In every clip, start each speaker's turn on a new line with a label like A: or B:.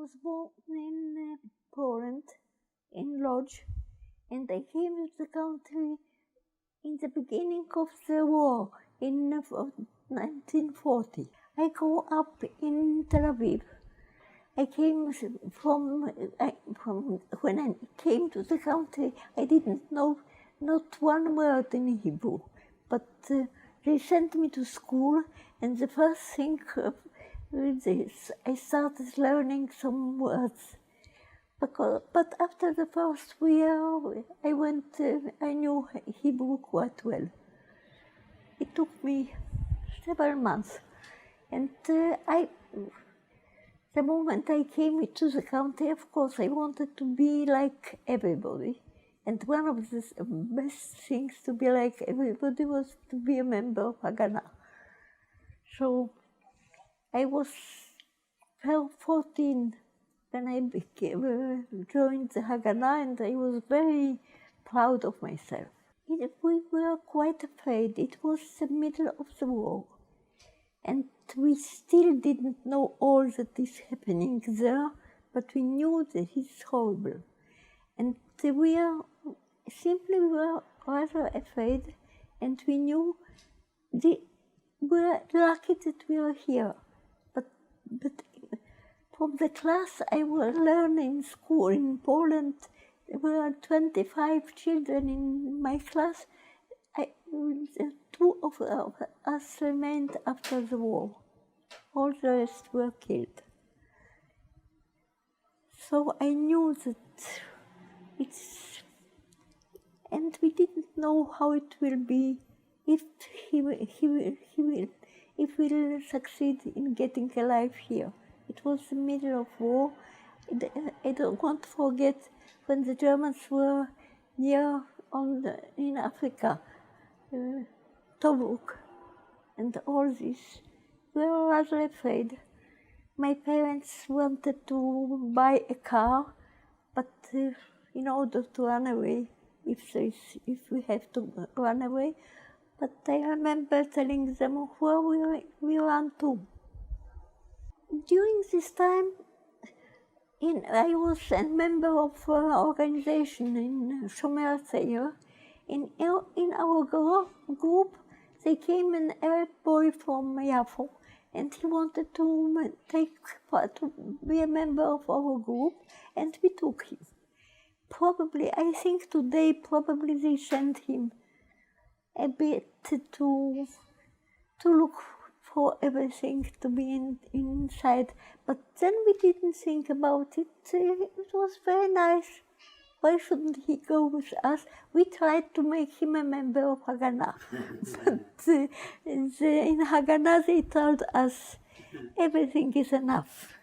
A: was born in Poland, in Lodz, and I came to the country in the beginning of the war, in 1940. I grew up in Tel Aviv. I came from when I came to the country, I didn't know not one word in Hebrew, but they sent me to school, and the first thing with this, I started learning some words. But after the first year, I knew Hebrew quite well. It took me several months, and the moment I came to the country, of course, I wanted to be like everybody. And one of the best things to be like everybody was to be a member of Haganah. So I was 14 when I joined the Haganah, and I was very proud of myself. We were quite afraid. It was the middle of the war, and we still didn't know all that is happening there, but we knew that it's horrible. And we were rather afraid, and we knew we were lucky that we were here. But from the class I was learning in school in Poland, there were 25 children in my class. Two of us remained after the war. All the rest were killed. So I knew that and we didn't know how it will be, if we'll succeed in getting alive here. It was the middle of war. I don't want to forget when the Germans were near in Africa, Tobruk, and all this. We were rather afraid. My parents wanted to buy a car, but in order to run away, if we have to run away. But I remember telling them where we ran to. During this time, I was a member of an organization in Shomer Tzair. In our group, there came an Arab boy from Yafo, and he wanted to take part, to be a member of our group, and we took him. I think today, they sent him a bit to look for everything to be inside. But then we didn't think about it. It was very nice. Why shouldn't he go with us? We tried to make him a member of Haganah. But in Haganah they told us everything is enough.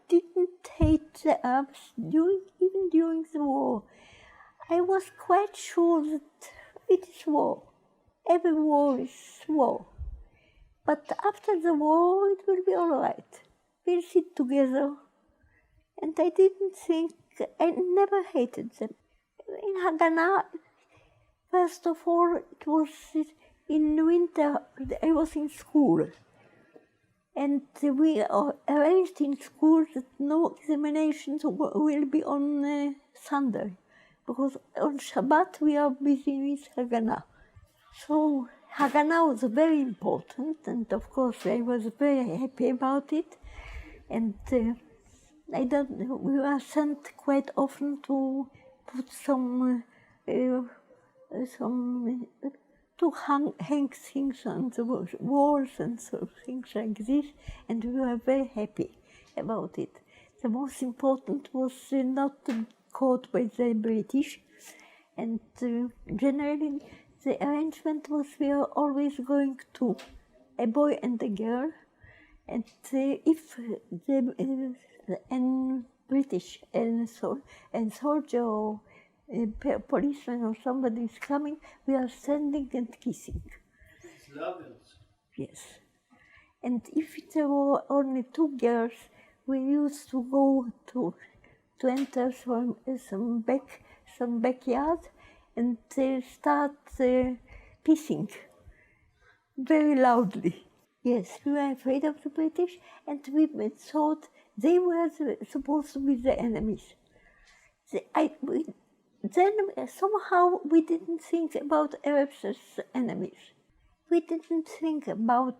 A: Didn't hate the Arabs even during the war. I was quite sure that it is war. Every war is war. But after the war, it will be all right. We'll sit together. And I didn't think, I never hated them. In Haganah, first of all, it was in winter, I was in school. And we arranged in school that no examinations will be on Sunday, because on Shabbat we are busy with Haganah. So Haganah was very important, and of course I was very happy about it. And we were sent quite often to put to hang things on the walls and so things like this, and we were very happy about it. The most important was not to be caught by the British, and generally the arrangement was we are always going to a boy and a girl, and if the British and soldier or a policeman or somebody is coming, we are standing and kissing.
B: Slavens.
A: Yes. And if there were only two girls, we used to go to enter some backyard and start pissing very loudly. Yes, we were afraid of the British, and we thought They were supposed to be the enemies. Then somehow we didn't think about Arabs as enemies. We didn't think about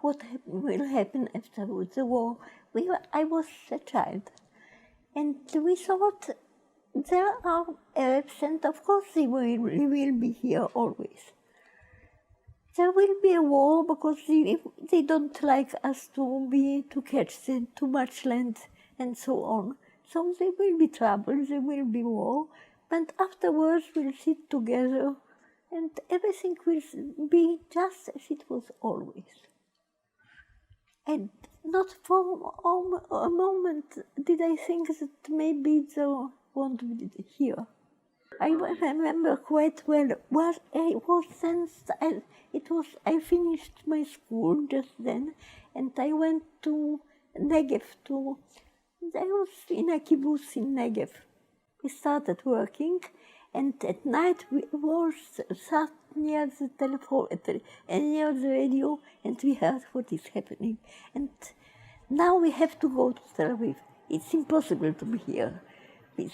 A: what will happen after the war. I was a child. And we thought there are Arabs, and of course they will be here always. There will be a war because they don't like us to catch too much land and so on. So there will be trouble, there will be war, but afterwards we'll sit together and everything will be just as it was always. And not for a moment did I think that maybe they won't be here. I remember quite well. I finished my school just then, and I went to Negev. I was in a kibbutz in Negev. We started working, and at night we sat near the telephone and near the radio, and we heard what is happening. And now we have to go to Tel Aviv. It's impossible to be here.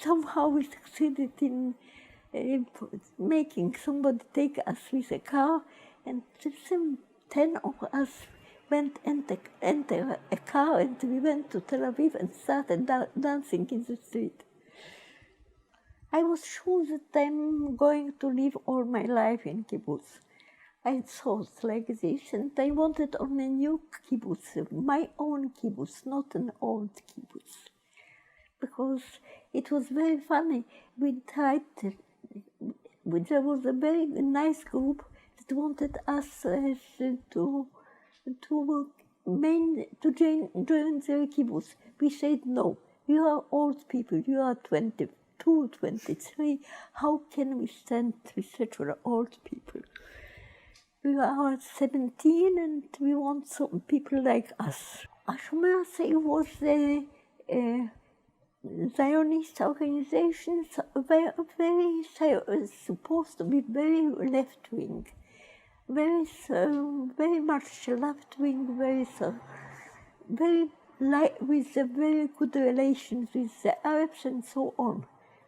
A: Somehow we succeeded in making somebody take us with a car, and 10 of us went and entered a car, and we went to Tel Aviv and started dancing in the street. I was sure that I'm going to live all my life in kibbutz. I thought like this, and I wanted on a new kibbutz, my own kibbutz, not an old kibbutz. Because it was very funny. There was a very nice group that wanted us to join their kibbutz. We said no. You are old people. You are 22, 23. How can we stand with such old people? We are 17 and we want some people like us. Hashomer was a Zionist organizations very supposed to be very left wing, very much left wing, with very good relations with the Arabs and so on.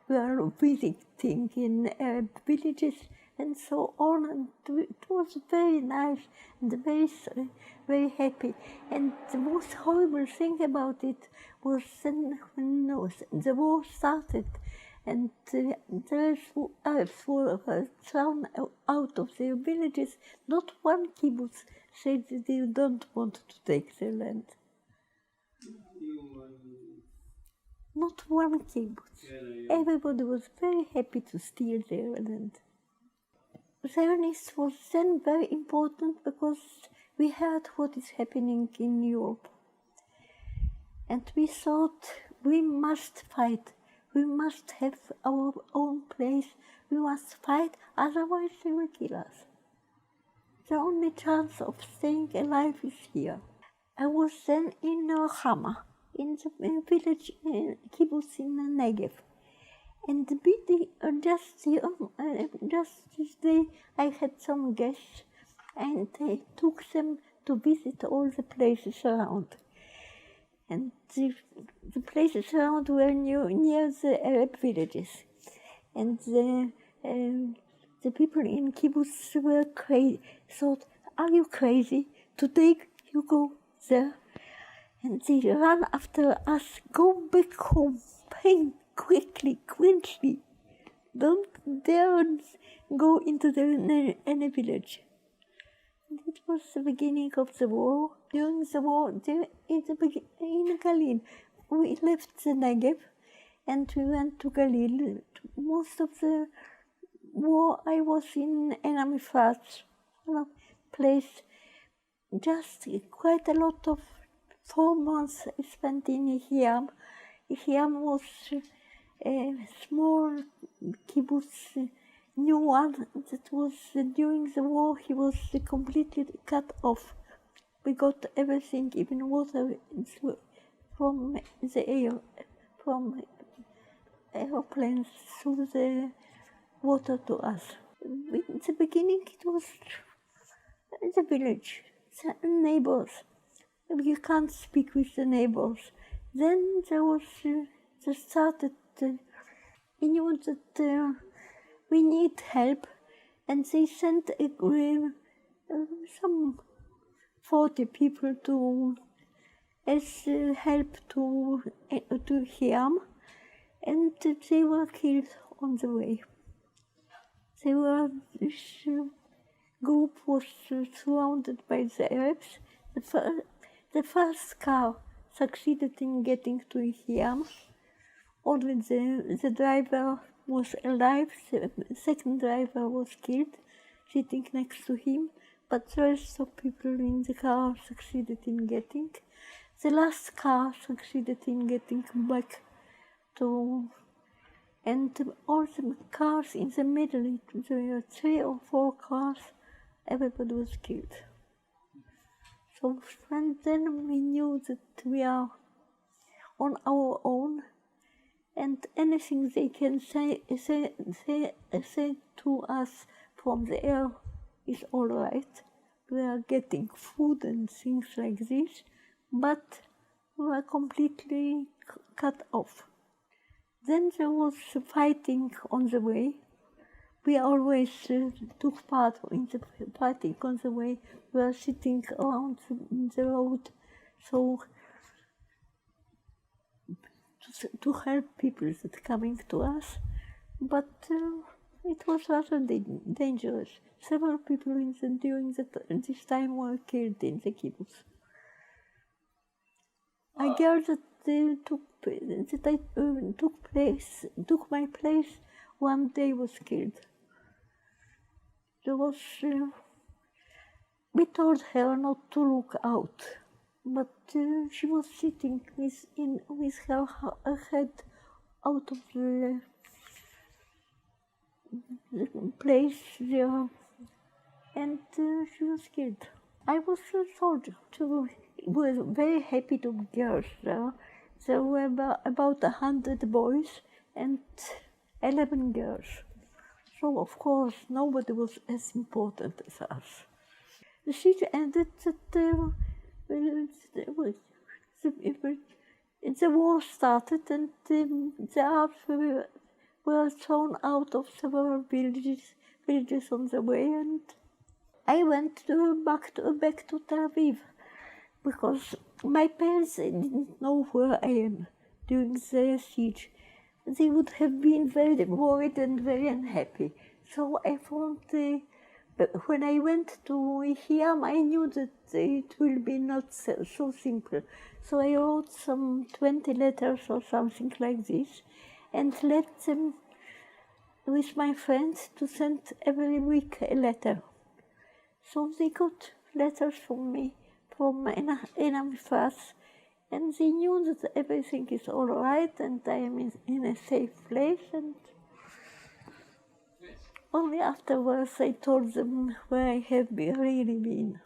A: We are visiting in Arab villages and so on, and it was very nice and very happy. And the most horrible thing about it was when the war started and the Arabs were thrown out of their villages. Not one kibbutz said that they don't want to take their land. Not one kibbutz. Everybody was very happy to steal their land. Zionist was then very important because we heard what is happening in Europe. And we thought we must fight. We must have our own place. We must fight, otherwise they will kill us. The only chance of staying alive is here. I was then in Haganah, in the village kibbutz in the Negev. And just this day I had some guests and I took them to visit all the places around. And the places around were near the Arab villages. And the people in kibbutz were crazy, thought, are you crazy? Today you go there. And they ran after us, go back home, pain. Quickly. Don't dare go into any village. And it was the beginning of the war. During the war, in Galil, we left the Negev and we went to Galil. Most of the war I was in enemy fronts, place. Just quite a lot of 4 months I spent in Yehiam. Yehiam was a small kibbutz, new one, that was during the war, he was completely cut off. We got everything, even water from the air, from airplanes through the water to us. In the beginning it was the village, the neighbors. You can't speak with the neighbors. Then they started, we knew that we need help, and they sent some 40 people as help to Hiam, and they were killed on the way. This group was surrounded by the Arabs. The first car succeeded in getting to Hiam. Only the driver was alive. The second driver was killed, sitting next to him, but the rest of people in the car succeeded in getting. The last car succeeded in getting back to, and all the cars in the middle, there were 3 or 4 cars, everybody was killed. So and then we knew that we are on our own, and anything they can say to us from the air is all right. We are getting food and things like this, but we were completely cut off. Then there was fighting on the way. We always took part in the fighting on the way. We were sitting around the road, so to help people that coming to us, but it was rather dangerous. Several people during this time were killed in the kibbutz. A girl that took my place one day was killed. There was. We told her not to look out, but she was sitting with her head out of the place there, and she was killed. I was a soldier too. We were very happy to be girls there. There were about 100 boys and 11 girls. So of course nobody was as important as us. The siege ended that the war started, and the Arabs were thrown out of several villages on the way, and I went back to Tel Aviv, because my parents didn't know where I am during the siege. They would have been very worried and very unhappy. So I found, when I went to Hiam, I knew that it will be not so simple. So I wrote some 20 letters or something like this, and left them with my friends to send every week a letter. So they got letters from me, from Enam Fras, and they knew that everything is all right and I am in a safe place. And only afterwards I told them where I have really been.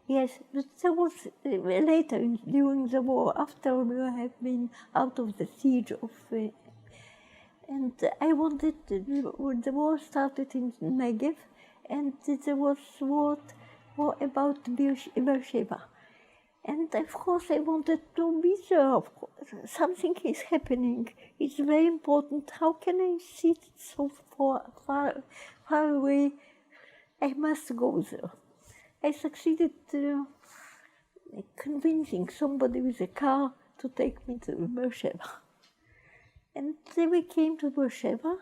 A: Yes, but there was later during the war, after we have been out of the siege of, and I wanted, the war started in Negev, and there was war about Beersheba. And of course I wanted to be there, of course. Something is happening. It's very important. How can I sit so far away? I must go there. I succeeded convincing somebody with a car to take me to Beersheba. And then we came to Beersheba,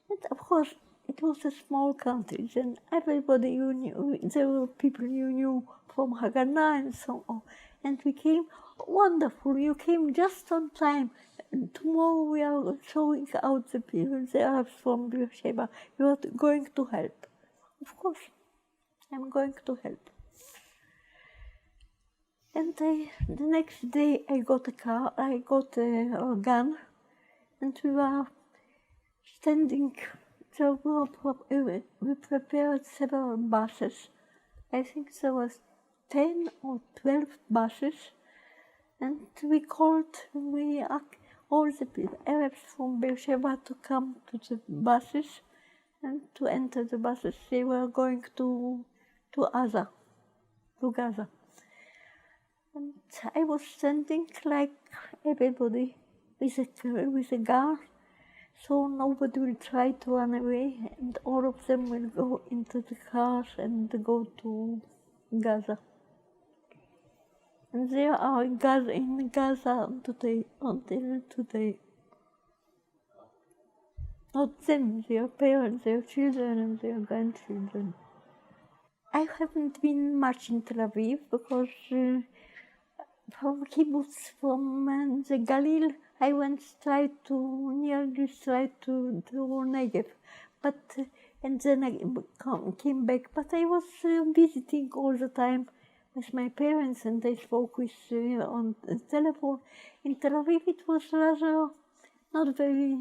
A: and of course it was a small country, and everybody you knew, there were people you knew from Haganah and so on. And we came, wonderful, you came just on time. And tomorrow we are throwing out the people, the Arabs from Beersheba. You are going to help. Of course, I'm going to help. And the next day I got a car, I got a gun, and we were standing. So we prepared several buses. I think there was 10 or 12 buses, and we asked all the Arabs from Beersheba to come to the buses and to enter the buses. They were going to Gaza. And I was standing like everybody with a gun, so nobody will try to run away, and all of them will go into the cars and go to Gaza. And they are in Gaza today, until today. Not them, their parents, their children, and their grandchildren. I haven't been much in Tel Aviv because from kibbutz, from the Galil, I went nearly straight to Negev, but and then I came back. But I was visiting all the time with my parents, and I spoke with on the telephone. In Tel Aviv, it was rather not very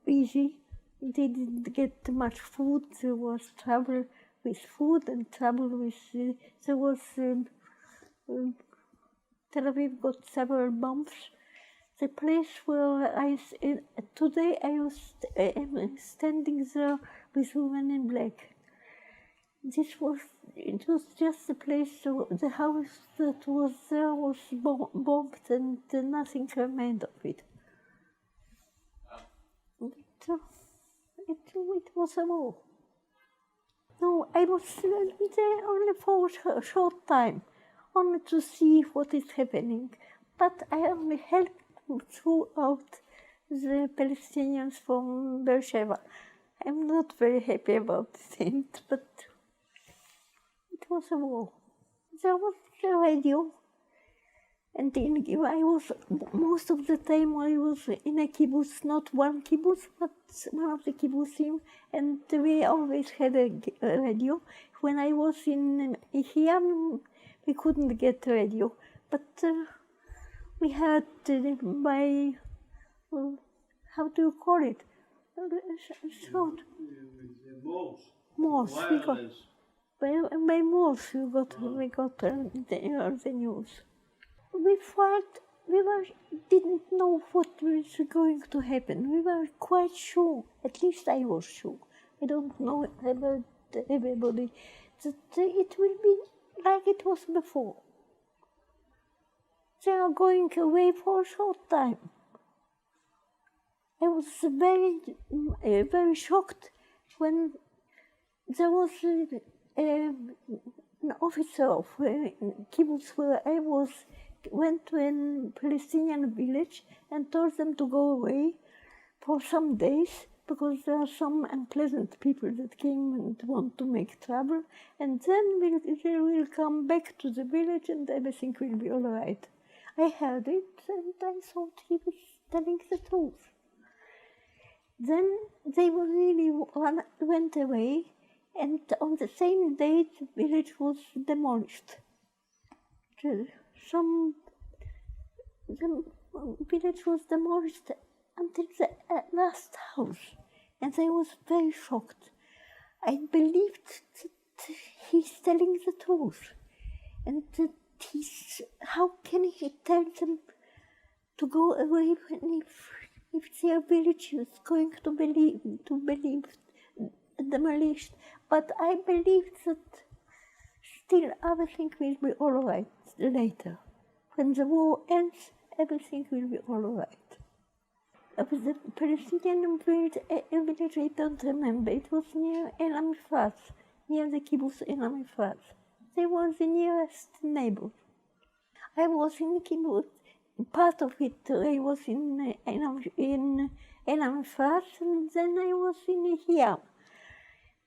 A: easy. They didn't get much food. There was trouble with food and trouble with. There was. Tel Aviv got several bombs. The place where today I was standing there with women in black. It was just a place, so the house that was there was bombed and nothing remained of it. It was a war. No, I was there only for a short time, only to see what is happening. But I only helped throughout the Palestinians from Beersheba. I'm not very happy about it, but it was a war. There was a radio, and I was most of the time I was in a kibbutz, not one kibbutz, but one of the kibbutzim, and we always had a radio. When I was in Yehiam, we couldn't get a radio, but we had by how do you call it? Short. Morse. We got by Morse. We got the news. We didn't know what was going to happen. We were quite sure, at least I was sure. I don't know about everybody, that it will be like it was before. They are going away for a short time. I was very shocked when there was an officer of kibbutz where I went to a Palestinian village and told them to go away for some days because there are some unpleasant people that came and want to make trouble, and then they will come back to the village and everything will be all right. I heard it and I thought he was telling the truth. Then they really went away, and on the same day the village was demolished. The village was demolished until the last house, and I was very shocked. I believed that he's telling the truth, and that how can he tell them to go away if their village is going to believe demolished? But I believe that still everything will be all right later. When the war ends, everything will be all right. The Palestinian village, I don't remember. It was near El Amifaz, near the kibbutz El Amifaz. They were the nearest neighbor. I was in the kibbutz. Part of it, I was in El Amifaz, and then I was in Yehiam.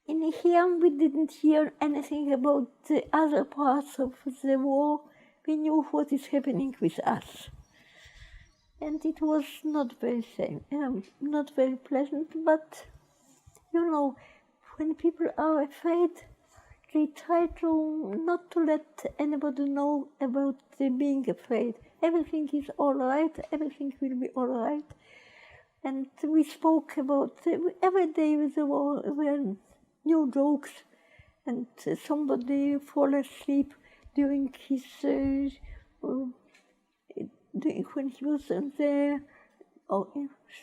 A: In Yehiam, we didn't hear anything about the other parts of the war. We knew what is happening with us. And it was not very safe, not very pleasant, but, you know, when people are afraid, they try not to let anybody know about being afraid. Everything is all right, everything will be all right. And we spoke about, every day with the war, were new jokes, and somebody fall asleep during his, when he was there,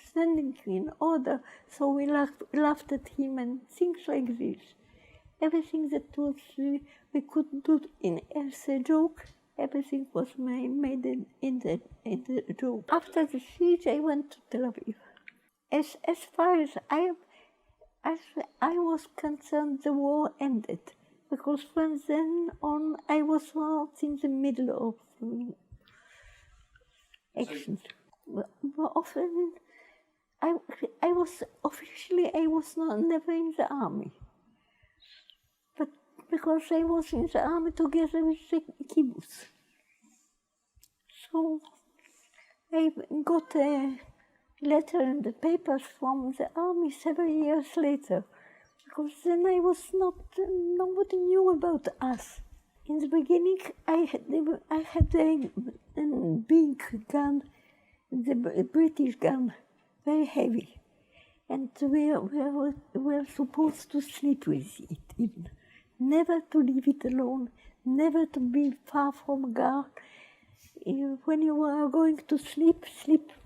A: standing in order, so we laughed at him and things like this. Everything that was we could do as a joke, Everything was made in the room. After the siege, I went to Tel Aviv. As far as I was concerned, the war ended, because from then on I was not in the middle of action. Often, I was officially never in the army, but because I was in the army together with the kibbutz, so I got a letter in the papers from the army several years later, because then I was nobody knew about us. In the beginning, I had a big gun, the British gun, very heavy, and we were supposed to sleep with it, even. Never to leave it alone, never to be far from guard. When you were going to sleep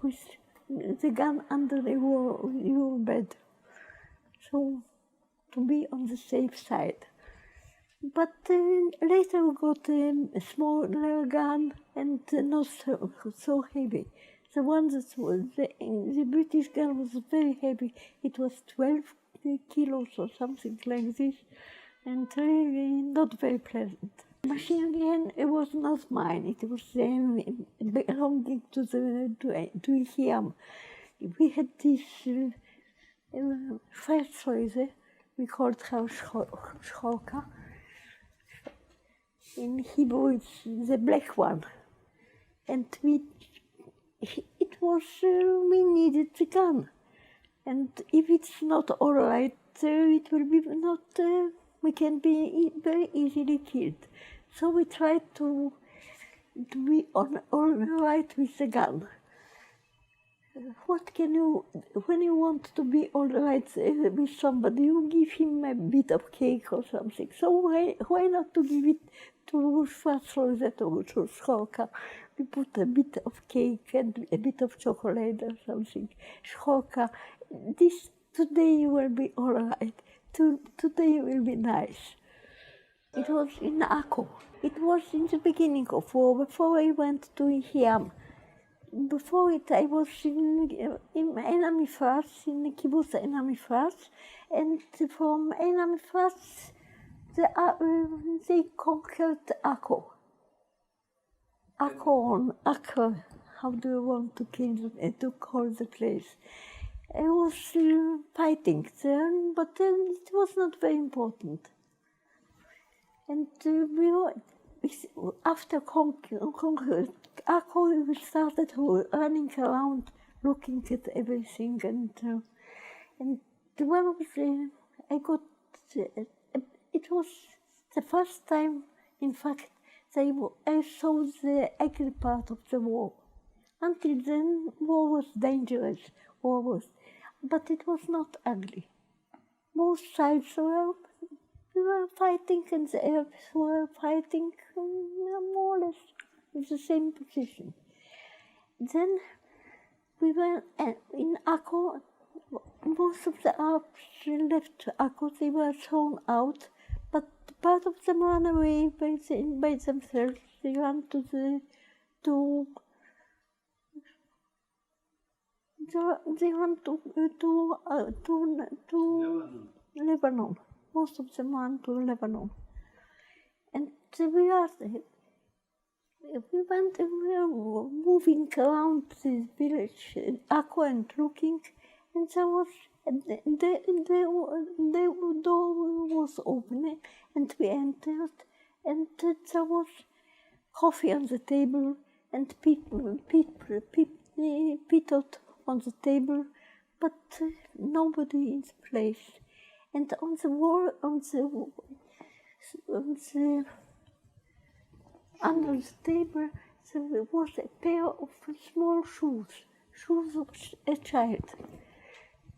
A: with the gun under your bed, so to be on the safe side. But later we got a smaller gun and not so heavy. The one that was the British gun was very heavy. It was 12 kilos or something like this, and really not very pleasant. Machine gun, it was not mine. It was belonging to Hiam. We had this Feuerzeug, we called her Schroka. In Hebrew, it's the black one, and we needed the gun, and if it's not all right, it will be not. We can be very easily killed. So we tried to be all right with the gun. What can you, when you want to be all right with somebody, you give him a bit of cake or something. So why not to give it to Schwarzrosette or to Schroka? We put a bit of cake and a bit of chocolate or something. Schroka, this today will be all right. Today will be nice. It was in Akko. It was in the beginning of war, before I went to Hiam. Before it, I was in enemy first, in the kibbutz enemy first, and from enemy first, they conquered Akko. Akko, how do you want to call the place? I was fighting there, but it was not very important. And after conquering Akko, we started running around, looking at everything, and one of it was the first time, in fact, I saw the ugly part of the war. Until then, war was dangerous, but it was not ugly. Both sides were fighting, and the Arabs were fighting more or less in the same position. Then we were in Akko. Most of the Arabs left Akko. They were thrown out, but part of them ran away by themselves. They ran to Lebanon. Most of them ran to Lebanon, and we were moving around this village, Akko, and looking, and there was the door was open, and we entered, and there was coffee on the table, and people on the table, but nobody in the place. And on the wall, under the table, there was a pair of small shoes of a child.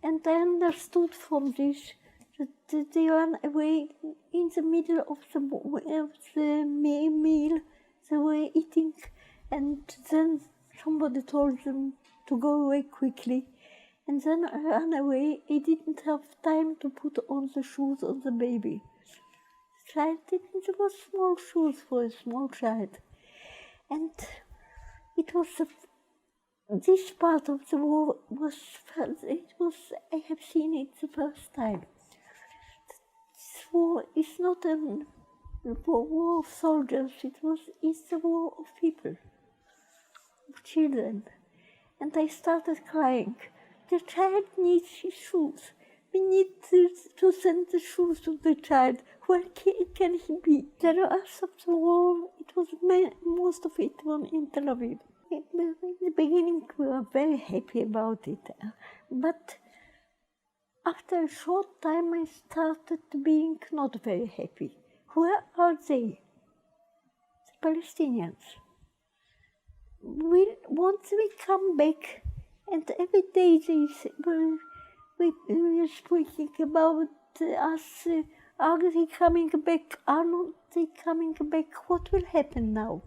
A: And I understood from this that they ran away in the middle of the meal. They were eating, and then somebody told them to go away quickly. And then I ran away. I didn't have time to put on the shoes on the baby. There were small shoes for a small child. And it was this part of the war I have seen it the first time. This war is not a war of soldiers, it's a war of people, of children. And I started crying. The child needs his shoes. We need to send the shoes to the child. Where can he be? The rest of the war, most of it was in Tel Aviv. In the beginning, we were very happy about it. But after a short time, I started being not very happy. Where are they? The Palestinians. Once we come back, and every day we were speaking about us, are they coming back, are not they coming back, what will happen now?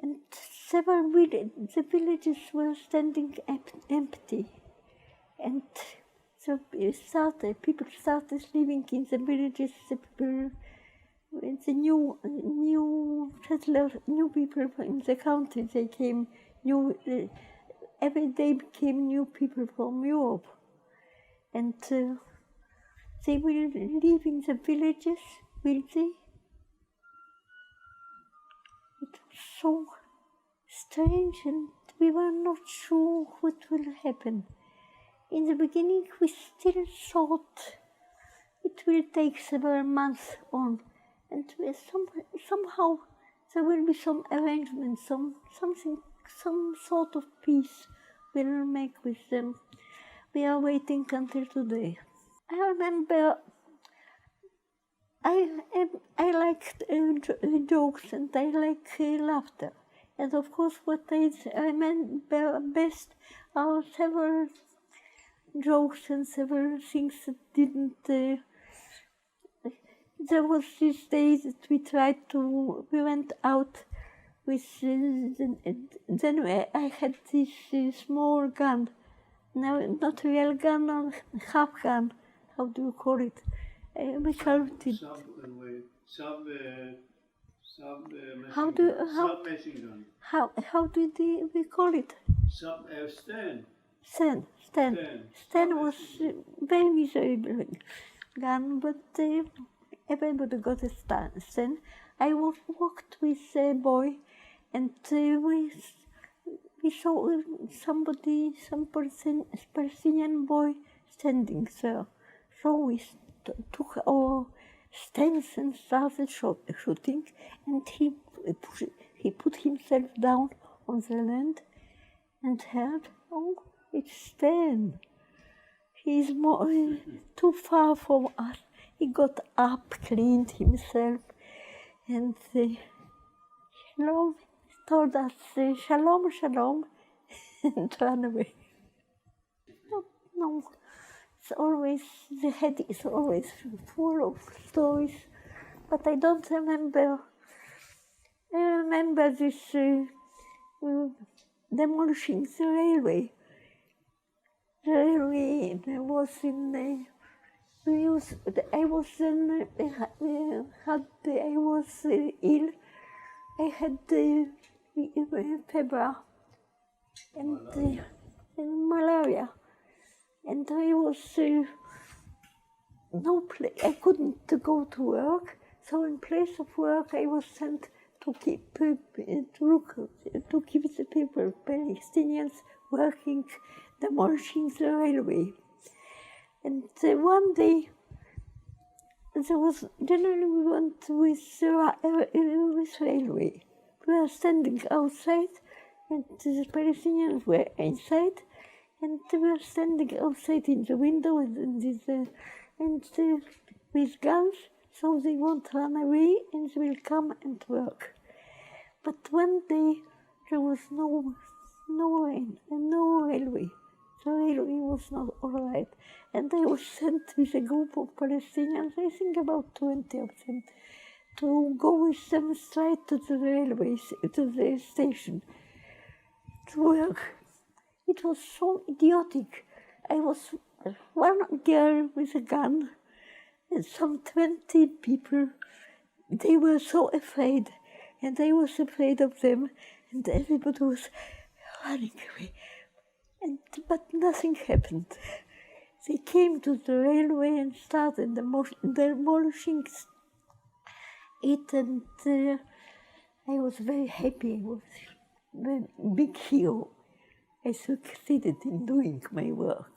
A: And the villages were standing empty, and so people started living in the villages, the new settlers, new people in the country, they came, every day came new people from Europe. And they will live in the villages, will they? It was so strange, and we were not sure what will happen. In the beginning, we still thought it will take several months on, and somehow there will be some arrangement, some sort of peace we'll make with them. We are waiting until today. I remember I like jokes, and I like laughter. And of course, what I remember best are several jokes and several things that didn't. There was this day that we went out with, then I had this small gun. No, not real gun, or half gun. How do you call it? We call it.
B: Submachine gun.
A: How did we call it?
B: Stand.
A: Stand was very miserable gun, but everybody got a stand. I walked with a boy, and we saw some Palestinian boy standing there. So we took our stands and started shooting, and he put himself down on the land and heard, oh, it's Stan. He's too far from us. He got up, cleaned himself, and told us shalom, shalom, and ran away. No, it's always, the head is always full of stories, but I don't remember. I remember this demolishing the railway. The railway was in. I was ill. I had fever and malaria, and I was I couldn't go to work. So in place of work, I was sent to keep the people, Palestinians, working, demolishing the railway. And one day, generally we went with railway. We were standing outside, and the Palestinians were inside, and we were standing outside in the window with guns, so they won't run away and they will come and work. But one day there was no rain and no railway. The railway was not all right. And I was sent with a group of Palestinians, I think about 20 of them, to go with them straight to the railway, to the station, to work. It was so idiotic. I was one girl with a gun, and some 20 people. They were so afraid. and I was afraid of them, and everybody was running away. But nothing happened. They came to the railway and started demolishing it, and I was very happy. I was a big hero. I succeeded in doing my work.